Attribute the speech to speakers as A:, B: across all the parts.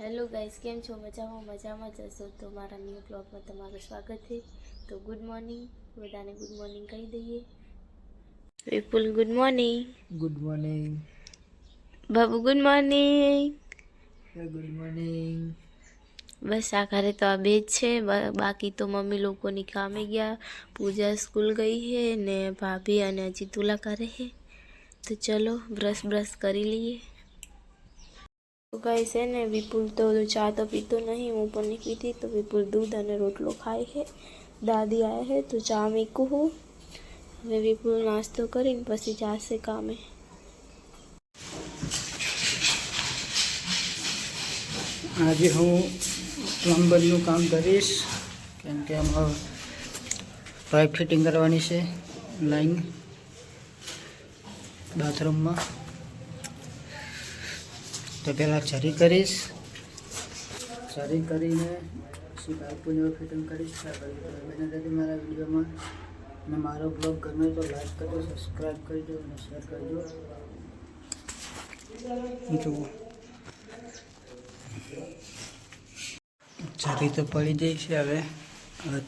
A: Hello guys, કેમ છો? મજામાં જ હશો તો મારા ન્યૂ બ્લોગમાં તમારું સ્વાગત છે. તો ગુડ મોર્નિંગ, બધાને ગુડ મોર્નિંગ કહી દઈએ. Vipul good morning.
B: Good morning.
A: Babu good morning.
B: Good morning.
A: બસ આ ઘરે તો આ બે જ છે, બાકી તો મમ્મી લોકોની કામે ગયા, પૂજા સ્કૂલ ગઈ છે ને ભાભી અને હજી તુલા કરે છે. તો ચલો બ્રશ કરી લઈએ. તો ગાઈસ છે ને, વિપુલ તો ચા તો પીતો નહીં, હું પણ નહીં પીતી, તો વિપુલ દૂધ અને રોટલો ખાય છે. દાદી આવ્યા છે તો ચા મૂકું હું. હવે વિપુલ નાસ્તો કરીને પછી જશે કામે.
B: આજે હું પ્લમ્બરનું કામ કરીશ, કેમ કે આમાં પાઇપ ફિટિંગ કરવાની છે લાઈન બાથરૂમમાં. તો પહેલાં છરી કરીશ, છરી કરીને પછી પાઇપોને ફિટિંગ કરીશ. બને તેથી મારા વિડીયોમાં અને મારો બ્લોગ ગમે તો લાઈક કરજો, સબસ્ક્રાઈબ કરજો અને શેર કરજો. જુઓ છરી તો પડી જઈ છે. હવે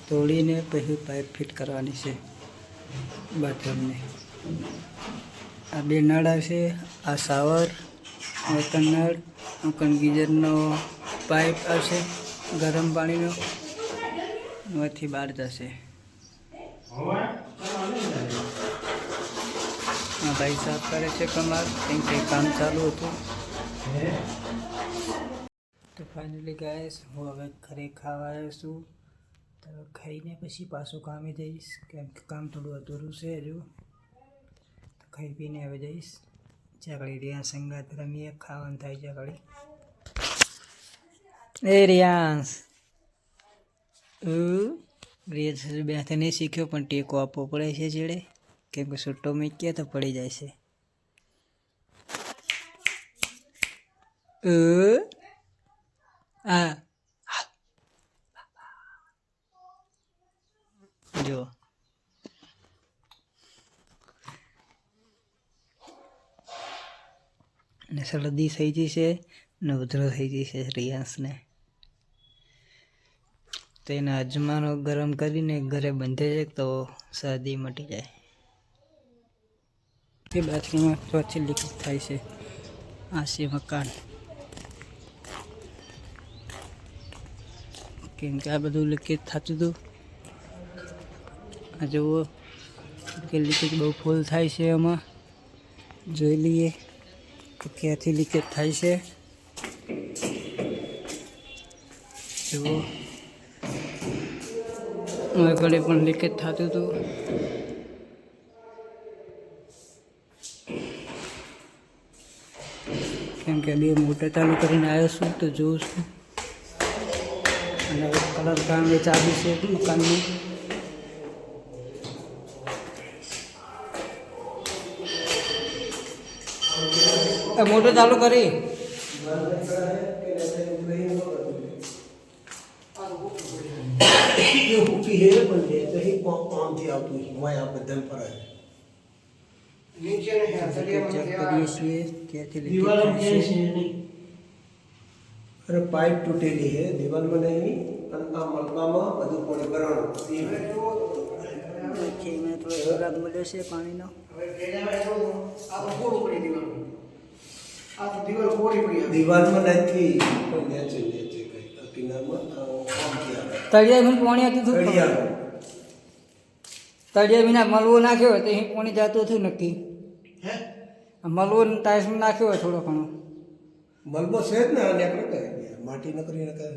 B: તોડીને પછી પાઇપ ફિટ કરવાની છે બાથરૂમને. આ બે નળ આવશે, આ શાવર, નળ, ગીઝરનો પાઇપ આવશે ગરમ પાણીનો, એમાંથી બહાર જશે. આ ભાઈ સાફ કરે છે કમાલ, કેમ કે કામ ચાલુ હતું. તો ફાઇનલી ગાઈસ, હું હવે ઘરે ખાવા આવ્યો છું. તો ખાઈને પછી પાછું કામે જઈશ, કેમ કે કામ થોડું અધૂરું છે હજુ. તો ખાઈ પીને હવે જઈશ. ચાકડી રિયાંશ સંગાત રમીએ, ખાવાનું થાય ચાકડી. એ રિયાંશ રિયાંશ બે નહીં શીખ્યો, પણ ટેકો આપવો પડે છે છેડે, કેમ કે છૂટો મૂકીએ તો પડી જાય છે. આ જો ને શરદી થઈ ગઈ છે ને ઉધરો થઈ ગઈ છે રિયાંશને. તો એને અજમાનો ગરમ કરીને ઘરે બંધે છે તો શરદી મટી જાય. તે બાથરૂમમાં પછી લીકેજ થાય છે. આ છે મકાન, કેમ કે આ બધું લીકેજ થતું હતું. આ જુઓ કે લીકેજ બહુ ફૂલ થાય છે. એમાં જોઈ લઈએ તો ક્યાંથી લીકેજ થાય છે. જુઓ આગળ પણ લીકેજ થતું હતું. કેમ કે બે મોટર ચાલુ કરીને આવ્યો છું તો જોઉં છું. અને કલર કામ એ ચાલુ છે મકાનનું. મોટર ચાલુ કરી
C: अरे पाइप टूटेली है दीवार में नहीं मलबा में બધું પાણી ભરાણું
B: મળ્યો છે પાણીનો.
C: દીવાલમાં નથી કોઈ નેચે કઈ કિનારમાં
B: તળિયા પાણી હતું તળિયા વિના મલવો નાખ્યો હોય તો અહીં પાણી જતું હતું નક્કી. મલવો ટાઈસમાં નાખ્યો હોય થોડો ઘણો
C: મલબો છે જ ને માટી નકરી નકર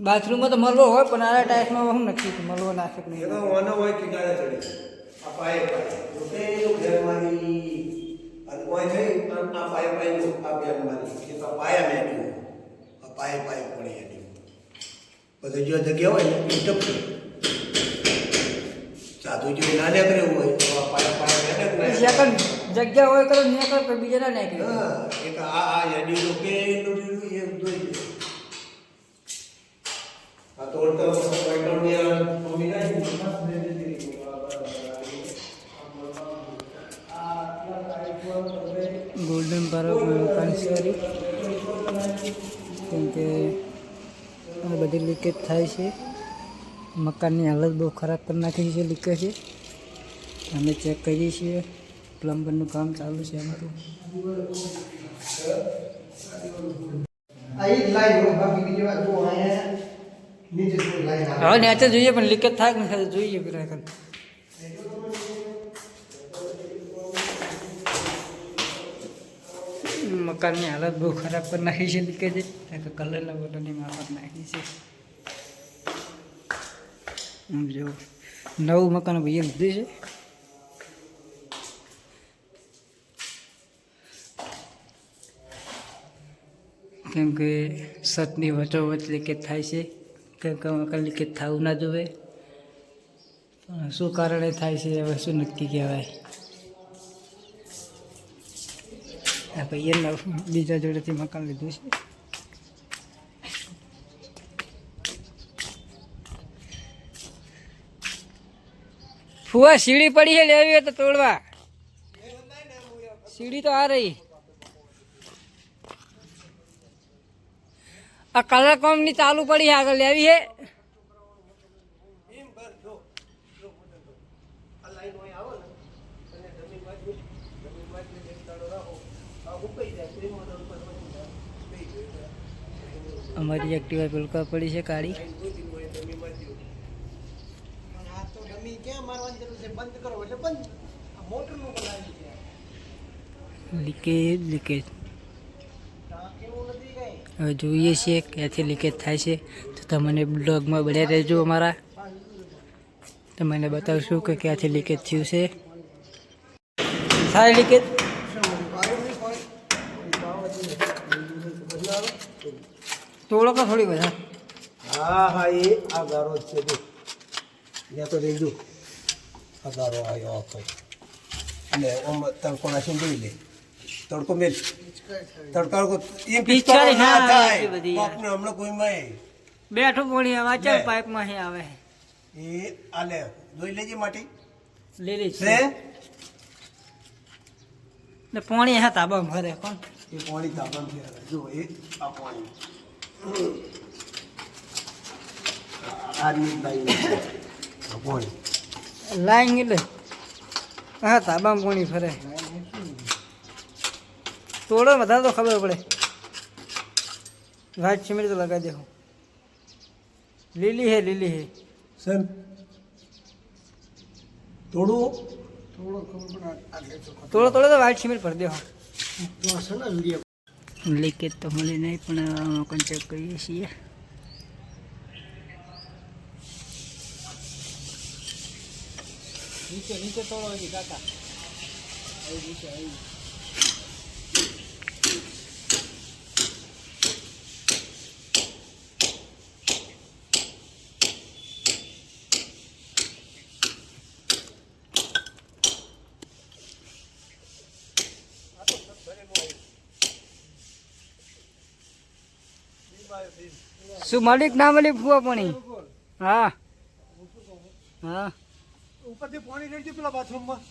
B: બાથરૂમમાં તો મલવો હોય, પણ આ ટાઈસમાં હું નક્કી મલવો નાખે કે નહીં.
C: વાનો હોય કે ગાળા ચડી આ પાઇપ તો ઘરમાંથી અને કોઈ થઈ આ પાઇપ આ બેનમાંથી કે તો પાયા મેટ્યું આ પાઇપ પડી હતી બધું જો જગ્યા હોય ને એ ટપકી જાદુ જો નાને કર્યું હોય તો આ પાઇપ
B: જગ્યા હોય કરો ને કર બીજા ના નાખી.
C: હા એક આ યાડી નો કે એનું એ દોઈ આ તોડતા પાઇપ ને મમ્મી નાખી
B: ગોલ્ડન પાર્ક में मकान से કેમ કે આ બધી લીકેજ થાય છે. મકાનની હાલત બહુ ખરાબ કરી નાખી છે લીકેજ છે. અમે ચેક કરીએ છીએ. પ્લમ્બરનું કામ ચાલુ છે અમારું. હવે નેચે જોઈએ પણ લીકેજ થાય કે નહીં જોઈએ પેલા. મકાનની હાલત બહુ ખરાબ કરી નાખી છે લીકેજ કલરના બોટલની માફક નાખી છે. જો નવું મકાન ભાઈએ લીધું છે. કેમ કે છતની વચ્ચોવચ્ચ લીકેજ થાય છે. કેમ કે મકાન લીકેજ થવું ના જોવે. શું કારણે થાય છે હવે શું નક્કી કહેવાય. આ ભાઈએ બીજા જોડેથી મકાન લીધું છે. ફુવા સીડી પડી છે લેવી હોય તો તોડવા. સીડી તો આ રહી. આ કલર કોમ ની ચાલુ પડી છે આગળ લેવી છે. અમારી એક્ટિવા પેલકા પડી છે કાળી. લીકેજ લીકેજ હવે જોઈએ છીએ ક્યાંથી લીકેજ થાય છે તો તમને બ્લોગમાં બન્યા રહેજો અમારા. તમને બતાવશું કે ક્યાંથી લીકેજ થયું છે. થાય લીકેજ થોડો કે થોડી બધા.
C: હા હા એ આ ગારો જ છે જો ત્યાં તો રેજો આ ગારો આવ્યો આખો અને ઓમ તડકો નાખીને જોઈ લે તડકો મેં તડકો એમ પિચકારો ના થાય કોકને હમણાં કોઈમાં
B: બેઠું પોણી આવે ચાલ પાઇપમાં હે આવે
C: એ આલે જોઈ લેજે માટી
B: લીલી
C: છે
B: છે ને પોણી હા તાબા ભરે કોણ
C: એ પાણી તાપણ છે જો એ આ પાણી આની લાઈન પાણી
B: લાઈન એટલે હા તાબામાં પોણી ફરે. થોડો વધારે તો ખબર પડે. વાઇટ સિમેન્ટ તો લગાવી દેવું. લીલી હે
C: સર થોડું
B: થોડો તો વાઇટ સિમેન્ટ ભરી દેવો. લીકેજ તો મળી નહીં પણ ચેક કરીએ છીએ. નીચે થોડો હજી કાકા નીચે આવી. શું માલિક ના મળી ફુવા પાણી. હા હા
C: ઉપરથી પાણી રેડજો પેલા બાથરૂમમાં.